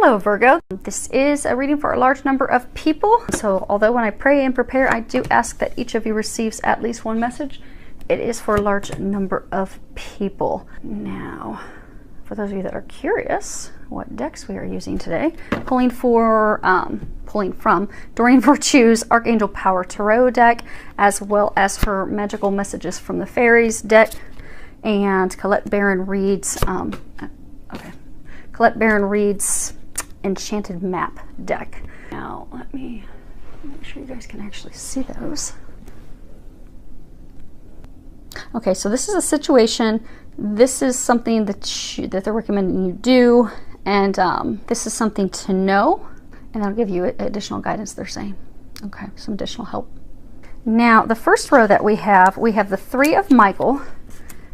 Hello Virgo, this is a reading for a large number of people. So although when I pray and prepare, I do ask that each of you receives at least one message, it is for a large number of people. Now, for those of you that are curious what decks we are using today, pulling from Doreen Virtue's Archangel Power Tarot deck, as well as her Magical Messages from the Fairies deck, and Colette Baron Reed's Enchanted Map deck. Now let me make sure you guys can actually see those. Okay, so this is a situation. This is something that they're recommending you do, and this is something to know, and that'll give you additional guidance, they're saying. Okay, some additional help. Now, the first row that we have the Three of Michael,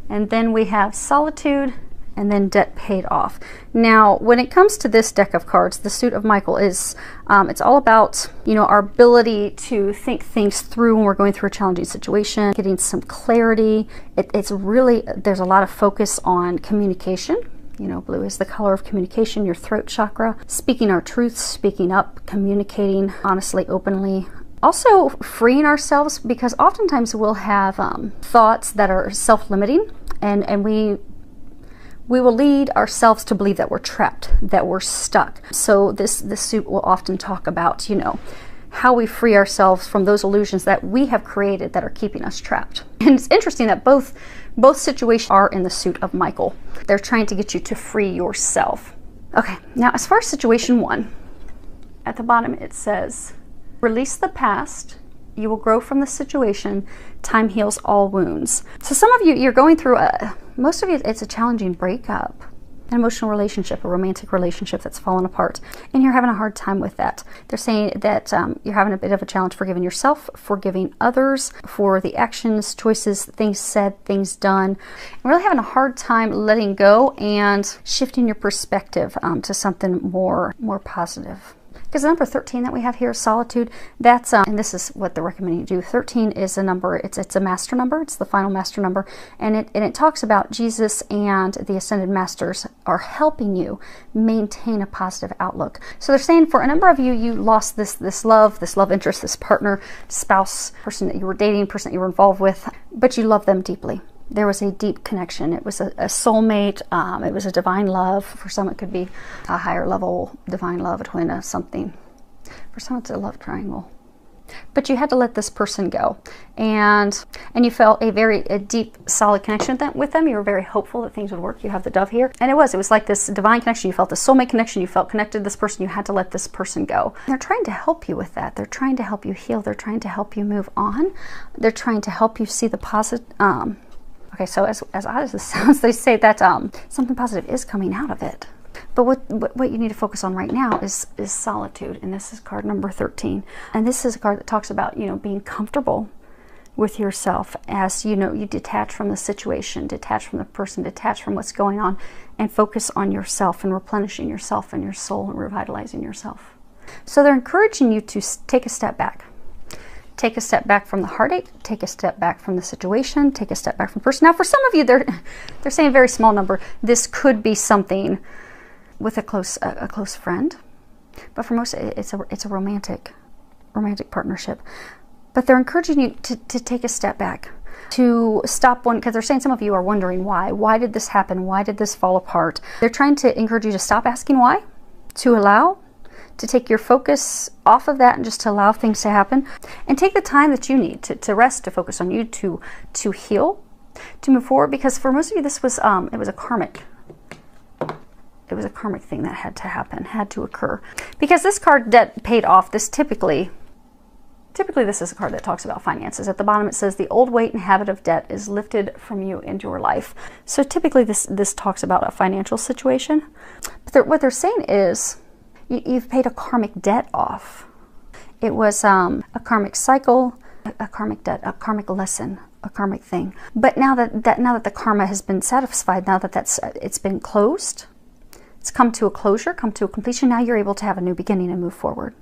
and then we have Solitude, and then Debt Paid Off. Now, when it comes to this deck of cards, the Suit of Michael is, it's all about, you know, our ability to think things through when we're going through a challenging situation, getting some clarity. It's really, there's a lot of focus on communication. You know, blue is the color of communication, your throat chakra, speaking our truths, speaking up, communicating honestly, openly. Also freeing ourselves, because oftentimes we'll have thoughts that are self-limiting, and we will lead ourselves to believe that we're trapped, that we're stuck. So this suit will often talk about, you know, how we free ourselves from those illusions that we have created that are keeping us trapped. And it's interesting that both situations are in the Suit of Michael. They're trying to get you to free yourself. Okay, now as far as situation one, at the bottom it says, release the past. You will grow from the situation. Time heals all wounds. So some of you, you're going through most of you, it's a challenging breakup, an emotional relationship, a romantic relationship that's fallen apart, and you're having a hard time with that. They're saying that you're having a bit of a challenge forgiving yourself, forgiving others for the actions, choices, things said, things done, and really having a hard time letting go and shifting your perspective to something more positive. Because the number 13 that we have here is Solitude. That's, and this is what they're recommending you do. 13 is a number, it's a master number. It's the final master number. And it talks about Jesus and the Ascended Masters are helping you maintain a positive outlook. So they're saying for a number of you, you lost this love interest, this partner, spouse, person that you were dating, person that you were involved with, but you love them deeply. There was a deep connection. It was a soulmate. It was a divine love. For some, it could be a higher level divine love, a twin, something. For some, it's a love triangle. But you had to let this person go, and you felt a deep, solid connection with them. You were very hopeful that things would work. You have the Dove here, and it was like this divine connection. You felt the soulmate connection. You felt connected to this person. You had to let this person go. And they're trying to help you with that. They're trying to help you heal. They're trying to help you move on. They're trying to help you see the positive. Okay, so as odd as this sounds, they say that something positive is coming out of it. But what you need to focus on right now is solitude, and this is card number 13. And this is a card that talks about, you know, being comfortable with yourself as, you know, you detach from the situation, detach from the person, detach from what's going on, and focus on yourself and replenishing yourself and your soul and revitalizing yourself. So they're encouraging you to take a step back. Take a step back from the heartache, take a step back from the situation, take a step back from the person. Now, for some of you, they're saying a very small number. This could be something with a close friend, but for most, it's a romantic partnership. But they're encouraging you to take a step back, to stop one, because they're saying some of you are wondering why. Why did this happen? Why did this fall apart? They're trying to encourage you to stop asking why, to allow, to take your focus off of that and just to allow things to happen, and take the time that you need to rest, to focus on you, to heal, to move forward. Because for most of you, this was it was a karmic thing that had to happen, had to occur. Because this card, Debt Paid Off, this typically this is a card that talks about finances. At the bottom it says the old weight and habit of debt is lifted from you into your life. So typically this talks about a financial situation. But what they're saying is, you've paid a karmic debt off. It was a karmic cycle, a karmic debt, a karmic lesson, a karmic thing. But now that the karma has been satisfied, now that it's been closed, it's come to a closure, come to a completion. Now you're able to have a new beginning and move forward.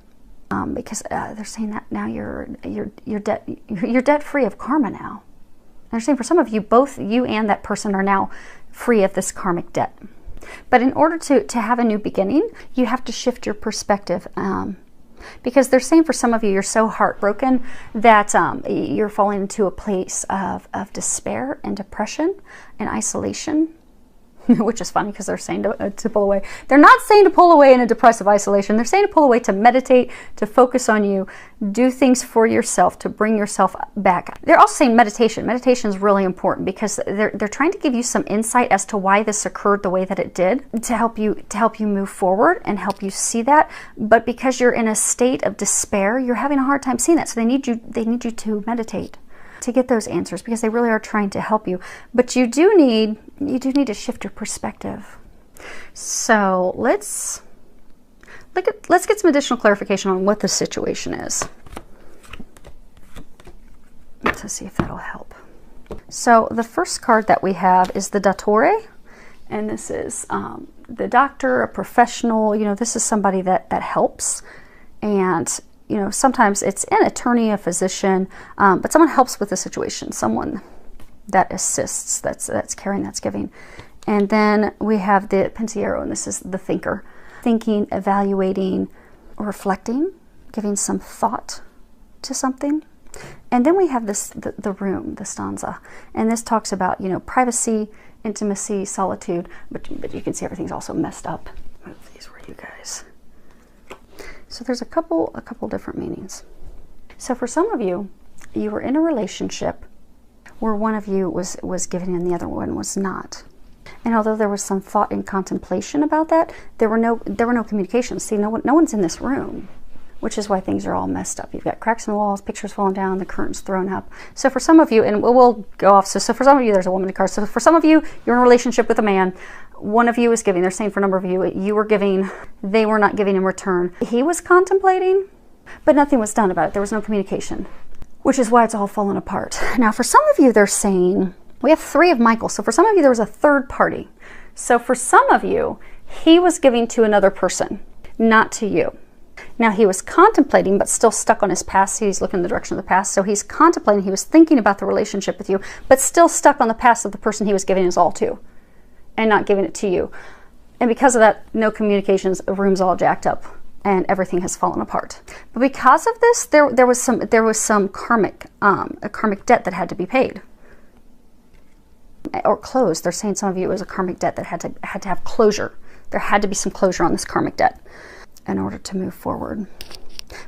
Because they're saying that now you're debt free of karma now. And they're saying for some of you, both you and that person are now free of this karmic debt. But in order to have a new beginning, you have to shift your perspective. Because they're saying for some of you, you're so heartbroken that you're falling into a place of despair and depression and isolation, which is funny because they're saying to pull away. They're not saying to pull away in a depressive isolation. They're saying to pull away, to meditate, to focus on you, do things for yourself, to bring yourself back. They're also saying meditation. Meditation is really important because they're trying to give you some insight as to why this occurred the way that it did, to help you move forward and help you see that. But because you're in a state of despair, you're having a hard time seeing that. So they need you to meditate to get those answers, because they really are trying to help you. But you do need to shift your perspective. So let's get some additional clarification on what the situation is. Let's see if that'll help. So the first card that we have is the Dottore, and this is the doctor, a professional. You know, this is somebody that helps, and you know, sometimes it's an attorney, a physician, but someone helps with the situation, someone that assists, that's caring, that's giving. And then we have the Pensiero, and this is the thinker, thinking, evaluating, reflecting, giving some thought to something. And then we have this, the room, the stanza, and this talks about, you know, privacy, intimacy, solitude, but you can see everything's also messed up. Move these for you guys. So there's a couple different meanings. So for some of you, you were in a relationship where one of you was giving and the other one was not. And although there was some thought and contemplation about that, there were no communications. See, no one's in this room, which is why things are all messed up. You've got cracks in the walls, pictures falling down, the curtains thrown up. So for some of you, and we'll go off. So for some of you, there's a woman in the car. So for some of you, you're in a relationship with a man. One of you is giving. They're saying for a number of you, you were giving, they were not giving in return. He was contemplating, but nothing was done about it. There was no communication, which is why it's all fallen apart. Now, for some of you, they're saying, we have 3 of Michael. So for some of you, there was a third party. So for some of you, he was giving to another person, not to you. Now, he was contemplating, but still stuck on his past. He's looking in the direction of the past. So he's contemplating, he was thinking about the relationship with you, but still stuck on the past of the person he was giving his all to, and not giving it to you. And because of that, no communications, the room's all jacked up, and everything has fallen apart. But because of this, there was some karmic, a karmic debt that had to be paid. Or closed. They're saying some of you it was a karmic debt that had to have closure. There had to be some closure on this karmic debt in order to move forward.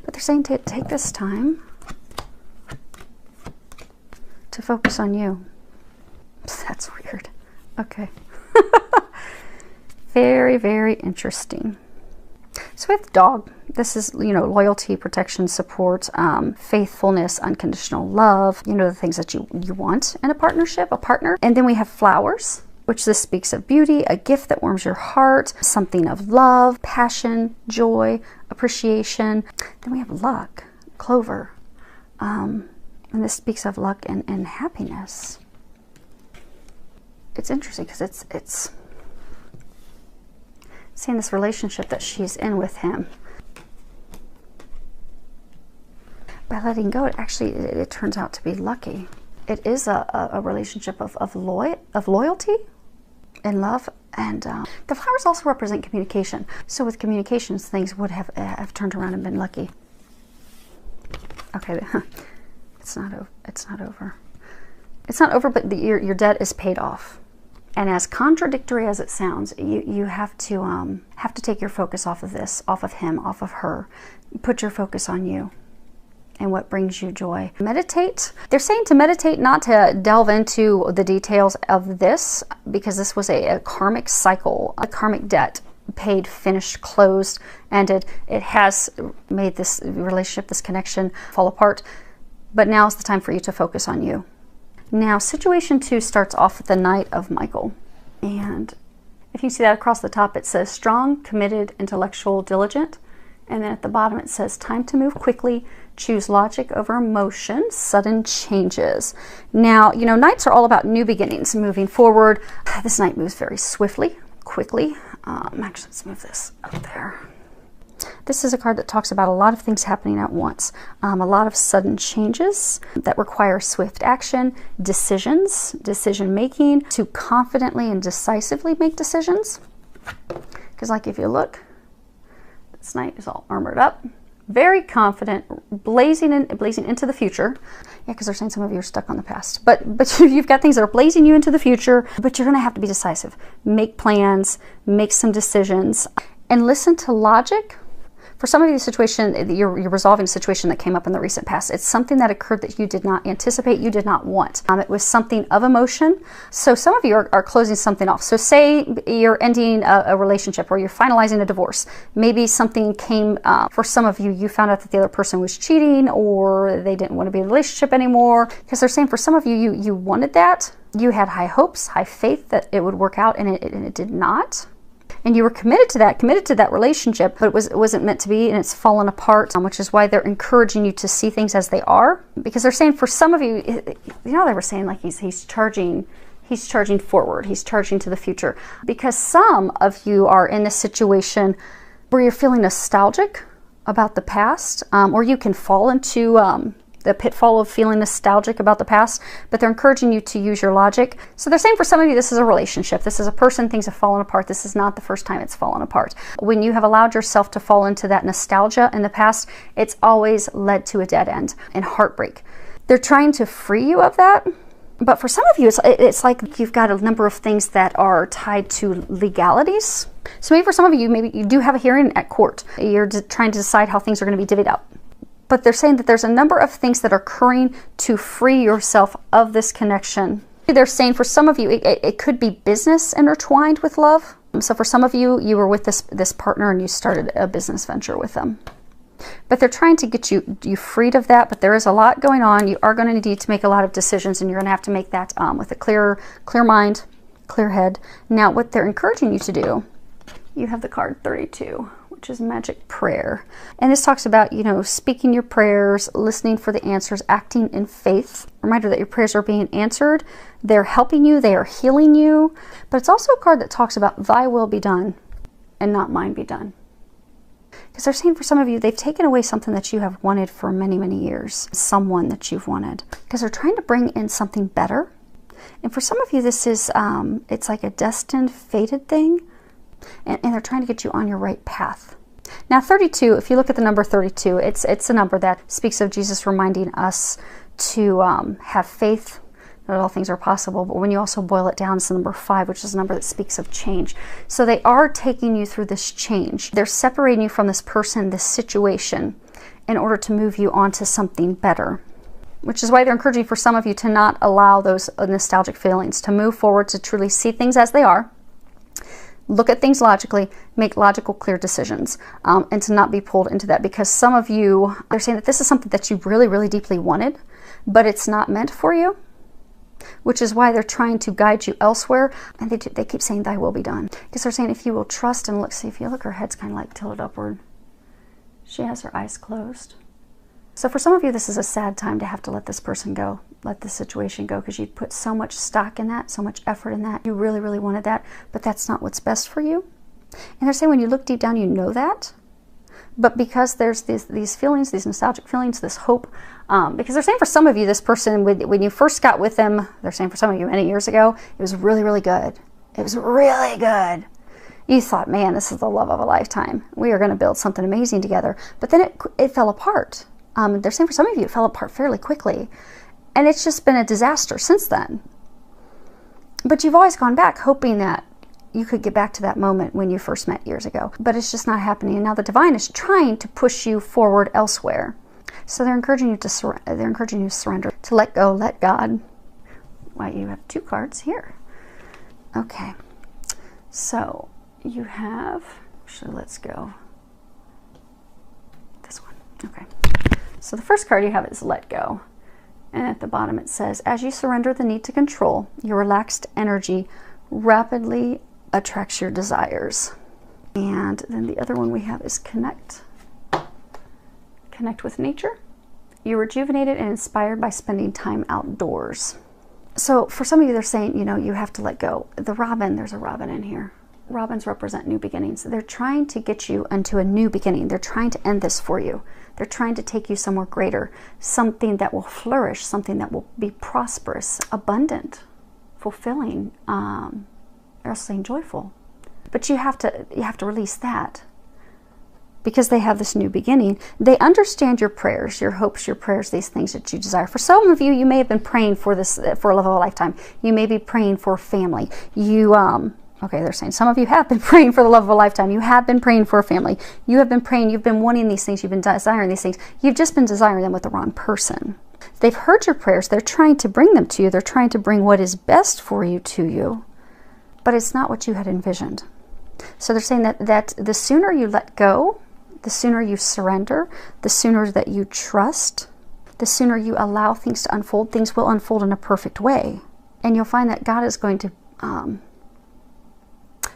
But they're saying to take this time to focus on you. That's weird. Okay. Very, very interesting. So with dog, this is, you know, loyalty, protection, support, faithfulness, unconditional love, you know, the things that you want in a partnership, a partner. And then we have flowers, which this speaks of beauty, a gift that warms your heart, something of love, passion, joy, appreciation. Then we have luck, clover, and this speaks of luck and happiness. It's interesting because it's seeing this relationship that she's in with him. By letting go, it turns out to be lucky. It is a relationship of loyalty and love, and the flowers also represent communication. So with communications, things would have turned around and been lucky. Okay, it's not over. It's not over. It's not over, but your debt is paid off. And as contradictory as it sounds, you have to take your focus off of this, off of him, off of her. Put your focus on you and what brings you joy. Meditate. They're saying to meditate, not to delve into the details of this, because this was a karmic cycle, a karmic debt, paid, finished, closed, ended. It has made this relationship, this connection fall apart. But now is the time for you to focus on you. Now, situation 2 starts off with the Knight of Michael. And if you see that across the top, it says strong, committed, intellectual, diligent. And then at the bottom, it says time to move quickly, choose logic over emotion, sudden changes. Now, you know, Knights are all about new beginnings, moving forward. This Knight moves very swiftly, quickly. Actually, let's move this up there. This is a card that talks about a lot of things happening at once. A lot of sudden changes that require swift action, decisions, decision making, to confidently and decisively make decisions. Because like if you look, this knight is all armored up, very confident, blazing into the future. Yeah, because they're saying some of you are stuck on the past. But you've got things that are blazing you into the future, but you're going to have to be decisive. Make plans, make some decisions, and listen to logic. For some of you, the situation, you're resolving a situation that came up in the recent past. It's something that occurred that you did not anticipate, you did not want. It was something of emotion. So some of you are closing something off. So say you're ending a relationship or you're finalizing a divorce. Maybe something came, for some of you, you found out that the other person was cheating or they didn't want to be in a relationship anymore. Because they're saying for some of you, you wanted that. You had high hopes, high faith that it would work out, and it did not. And you were committed to that relationship, but it wasn't meant to be, and it's fallen apart, which is why they're encouraging you to see things as they are. Because they're saying for some of you, you know, they were saying like he's charging forward, he's charging to the future. Because some of you are in a situation where you're feeling nostalgic about the past, or you can fall into the pitfall of feeling nostalgic about the past, but they're encouraging you to use your logic. So they're saying for some of you, this is a relationship. This is a person, things have fallen apart. This is not the first time it's fallen apart. When you have allowed yourself to fall into that nostalgia in the past, it's always led to a dead end and heartbreak. They're trying to free you of that. But for some of you, it's like you've got a number of things that are tied to legalities. So maybe for some of you, maybe you do have a hearing at court. You're trying to decide how things are going to be divvied up. But they're saying that there's a number of things that are occurring to free yourself of this connection. They're saying for some of you, it could be business intertwined with love. So for some of you, you were with this partner and you started a business venture with them. But they're trying to get you freed of that, but there is a lot going on. You are going to need to make a lot of decisions, and you're going to have to make that with a clear mind, clear head. Now, what they're encouraging you to do, you have the card 32. Which is magic prayer. And this talks about, you know, speaking your prayers, listening for the answers, acting in faith. Reminder that your prayers are being answered. They're helping you. They are healing you. But it's also a card that talks about thy will be done and not mine be done. Because they're saying for some of you, they've taken away something that you have wanted for many, many years. Someone that you've wanted. Because they're trying to bring in something better. And for some of you, this is, it's like a destined, fated thing. And they're trying to get you on your right path. Now 32, if you look at the number 32, it's a number that speaks of Jesus reminding us to have faith that all things are possible. But when you also boil it down, it's the number 5, which is a number that speaks of change. So they are taking you through this change. They're separating you from this person, this situation, in order to move you on to something better. Which is why they're encouraging for some of you to not allow those nostalgic feelings, to move forward, to truly see things as they are. Look at things logically, make logical, clear decisions, and to not be pulled into that. Because some of you, they're saying that this is something that you really, really deeply wanted, but it's not meant for you, which is why they're trying to guide you elsewhere. And they keep saying, thy will be done. Because they're saying if you will trust and look, see, if you look, her head's kind of like tilted upward. She has her eyes closed. So for some of you, this is a sad time to have to let this person go, let this situation go, because you put so much stock in that, so much effort in that. You really, really wanted that, but that's not what's best for you. And they're saying when you look deep down, you know that. But because there's these feelings, these nostalgic feelings, this hope, because they're saying for some of you, this person, when you first got with them, they're saying for some of you many years ago, it was really, really good. It was really good. You thought, man, this is the love of a lifetime. We are going to build something amazing together. But then it fell apart. They're saying for some of you, it fell apart fairly quickly. And it's just been a disaster since then. But you've always gone back hoping that you could get back to that moment when you first met years ago. But it's just not happening. And now the divine is trying to push you forward elsewhere. So they're encouraging you to surrender, to let go, let God. Why, you have 2 cards here. Okay. So you have, actually, let's go. This one. Okay. So the first card you have is let go. And at the bottom it says, as you surrender the need to control, your relaxed energy rapidly attracts your desires. And then the other one we have is connect. Connect with nature. You're rejuvenated and inspired by spending time outdoors. So for some of you, they're saying, you know, you have to let go. The robin, there's a robin in here. Robins represent new beginnings. They're trying to get you into a new beginning. They're trying to end this for you. They're trying to take you somewhere greater, something that will flourish, something that will be prosperous, abundant, fulfilling, they're saying joyful. But you have to release that, because they have this new beginning. They understand your prayers, your hopes, your prayers, these things that you desire. For some of you, you may have been praying for this, for a love of a lifetime. You may be praying for family. You, okay, they're saying some of you have been praying for the love of a lifetime. You have been praying for a family. You have been praying, you've been wanting these things, you've been desiring these things. You've just been desiring them with the wrong person. They've heard your prayers. They're trying to bring them to you. They're trying to bring what is best for you to you, but it's not what you had envisioned. So they're saying that the sooner you let go, the sooner you surrender, the sooner that you trust, the sooner you allow things to unfold, things will unfold in a perfect way. And you'll find that God is going to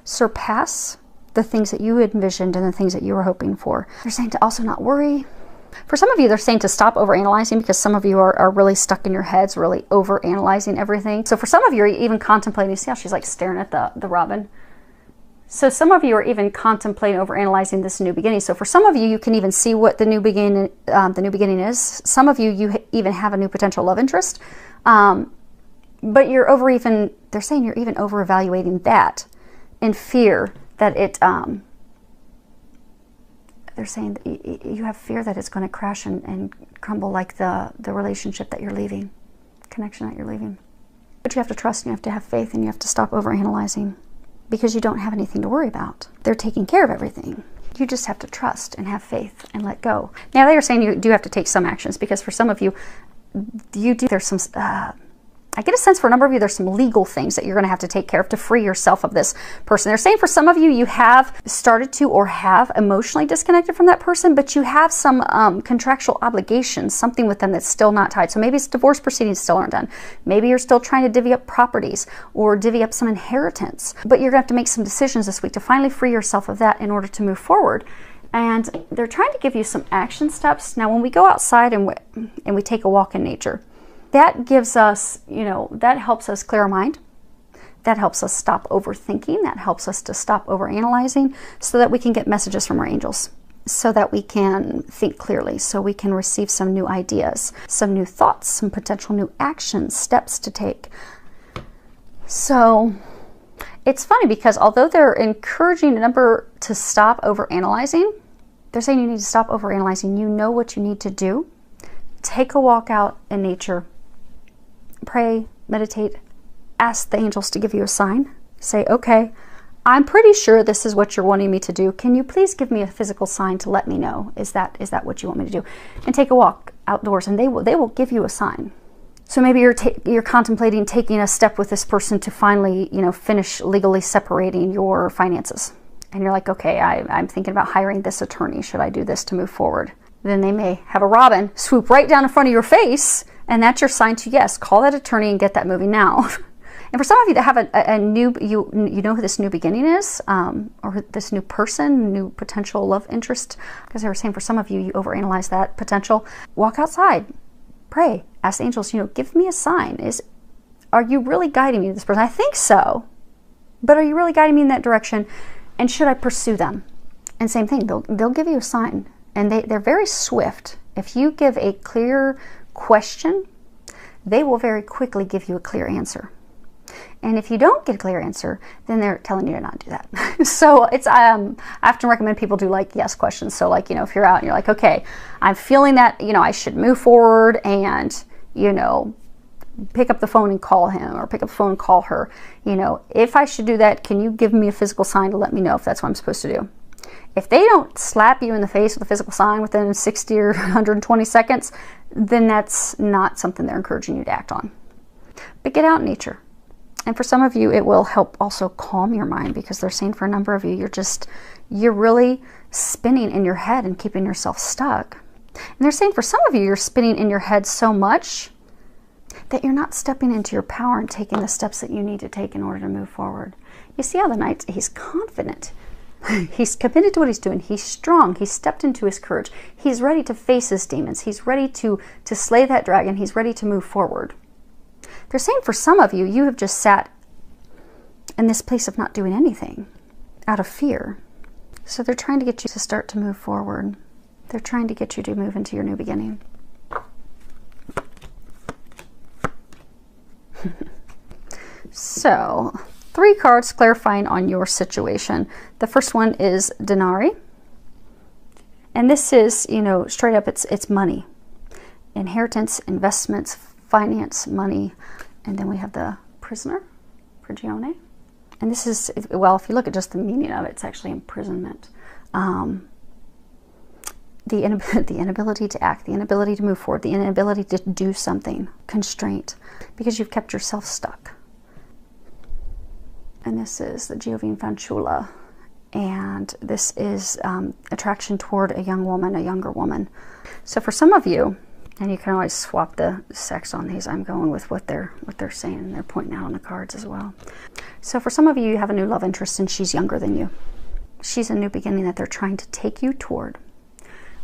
surpass the things that you envisioned and the things that you were hoping for. They're saying to also not worry. For some of you, they're saying to stop overanalyzing, because some of you are really stuck in your heads, really overanalyzing everything. So for some of you, are even contemplating, see how she's like staring at the robin? So some of you are even contemplating overanalyzing this new beginning. So for some of you, you can even see what the new beginning is. Some of you, even have a new potential love interest. But they're saying you're even over evaluating that in fear that it, they're saying that you have fear that it's going to crash and crumble, like the relationship that you're leaving, connection that you're leaving. But you have to trust, and you have to have faith, and you have to stop overanalyzing, because you don't have anything to worry about. They're taking care of everything. You just have to trust and have faith and let go. Now they are saying you do have to take some actions, because for some of you, there's some, I get a sense for a number of you, there's some legal things that you're going to have to take care of to free yourself of this person. They're saying for some of you, you have started to or have emotionally disconnected from that person, but you have some contractual obligations, something with them that's still not tied. So maybe it's divorce proceedings still aren't done. Maybe you're still trying to divvy up properties or divvy up some inheritance. But you're going to have to make some decisions this week to finally free yourself of that in order to move forward. And they're trying to give you some action steps. Now, when we go outside and we take a walk in nature, that gives us, that helps us clear our mind. That helps us stop overthinking. That helps us to stop overanalyzing, so that we can get messages from our angels, so that we can think clearly, so we can receive some new ideas, some new thoughts, some potential new actions, steps to take. So it's funny, because although they're encouraging a number to stop overanalyzing, they're saying you need to stop overanalyzing. You know what you need to do. Take a walk out in nature. Pray, meditate, ask the angels to give you a sign. Say, okay, I'm pretty sure this is what you're wanting me to do. Can you please give me a physical sign to let me know? Is that what you want me to do? And take a walk outdoors, and they will give you a sign. So maybe you're contemplating taking a step with this person to finally, finish legally separating your finances. And you're like, okay, I'm thinking about hiring this attorney. Should I do this to move forward? Then they may have a robin swoop right down in front of your face, and that's your sign to, yes, call that attorney and get that moving now. And for some of you that have a new, you know who this new beginning is, or this new person, new potential love interest, because they were saying for some of you, you overanalyze that potential. Walk outside, pray, ask the angels, give me a sign. Are you really guiding me to this person? I think so, but are you really guiding me in that direction? And should I pursue them? And same thing, they'll give you a sign. And they're very swift. If you give a clear question, they will very quickly give you a clear answer. And if you don't get a clear answer, then they're telling you to not do that. So it's I often recommend people do like yes questions. So like, if you're out and you're like, okay, I'm feeling that, I should move forward, and, pick up the phone and call him, or pick up the phone and call her. If I should do that, can you give me a physical sign to let me know if that's what I'm supposed to do? If they don't slap you in the face with a physical sign within 60 or 120 seconds, then that's not something they're encouraging you to act on. But get out in nature. And for some of you, it will help also calm your mind, because they're saying for a number of you, you're really spinning in your head and keeping yourself stuck. And they're saying for some of you, you're spinning in your head so much that you're not stepping into your power and taking the steps that you need to take in order to move forward. You see how the Knight, he's confident. He's committed to what he's doing. He's strong. He's stepped into his courage. He's ready to face his demons. He's ready to slay that dragon. He's ready to move forward. They're saying for some of you, you have just sat in this place of not doing anything out of fear. So they're trying to get you to start to move forward. They're trying to get you to move into your new beginning. So 3 cards clarifying on your situation. The first one is Denari. And this is, you know, straight up, it's money. Inheritance, investments, finance, money. And then we have the Prisoner, Prigione. And this is, well, if you look at just the meaning of it, it's actually imprisonment. The inability to act, the inability to move forward, the inability to do something, constraint, because you've kept yourself stuck. And this is the Giovine Fanciulla. And this is attraction toward a young woman, a younger woman. So for some of you, and you can always swap the sex on these, I'm going with what they're saying, and they're pointing out on the cards as well. So for some of you, you have a new love interest and she's younger than you. She's a new beginning that they're trying to take you toward.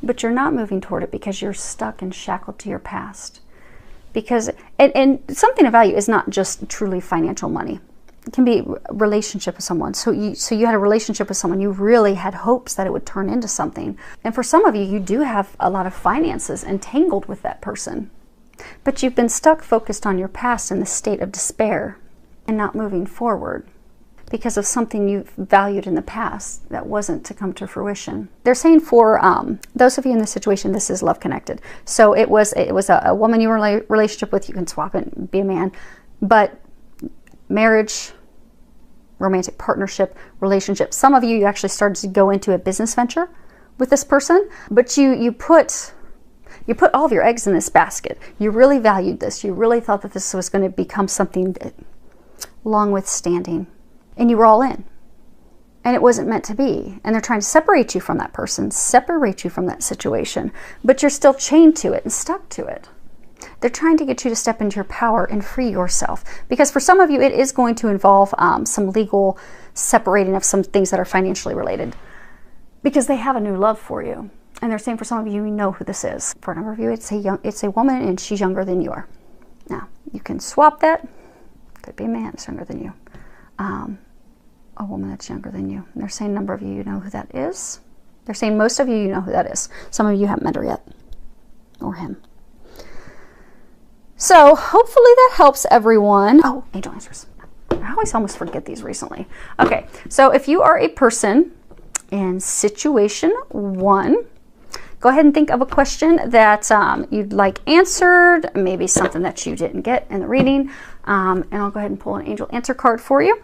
But you're not moving toward it because you're stuck and shackled to your past. Because, and something of value is not just truly financial money. It can be a relationship with someone. So you had a relationship with someone. You really had hopes that it would turn into something. And for some of you, you do have a lot of finances entangled with that person. But you've been stuck focused on your past in the state of despair and not moving forward because of something you valued in the past that wasn't to come to fruition. They're saying for those of you in this situation, this is love connected. So it was a woman you were in a relationship with. You can swap it and be a man. But marriage, romantic partnership, relationship. Some of you actually started to go into a business venture with this person, but you put all of your eggs in this basket. You really valued this. You really thought that this was going to become something long withstanding. And you were all in. And it wasn't meant to be. And they're trying to separate you from that person, separate you from that situation. But you're still chained to it and stuck to it. They're trying to get you to step into your power and free yourself. Because for some of you, it is going to involve some legal separating of some things that are financially related. Because they have a new love for you. And they're saying for some of you, you know who this is. For a number of you, it's a woman and she's younger than you are. Now, you can swap that. Could be a man that's younger than you. A woman that's younger than you. And they're saying a number of you know who that is. They're saying most of you know who that is. Some of you haven't met her yet. Or him. So hopefully that helps everyone. Oh, angel answers. I always almost forget these recently. Okay, so if you are a person in situation 1, go ahead and think of a question that you'd like answered, maybe something that you didn't get in the reading, and I'll go ahead and pull an angel answer card for you.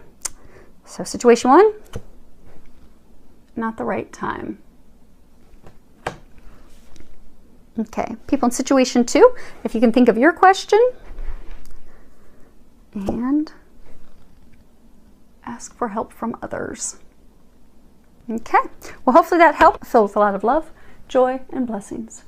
So situation 1, not the right time. Okay, people in situation 2, if you can think of your question and ask for help from others. Okay, well hopefully that helped. Filled with a lot of love, joy, and blessings.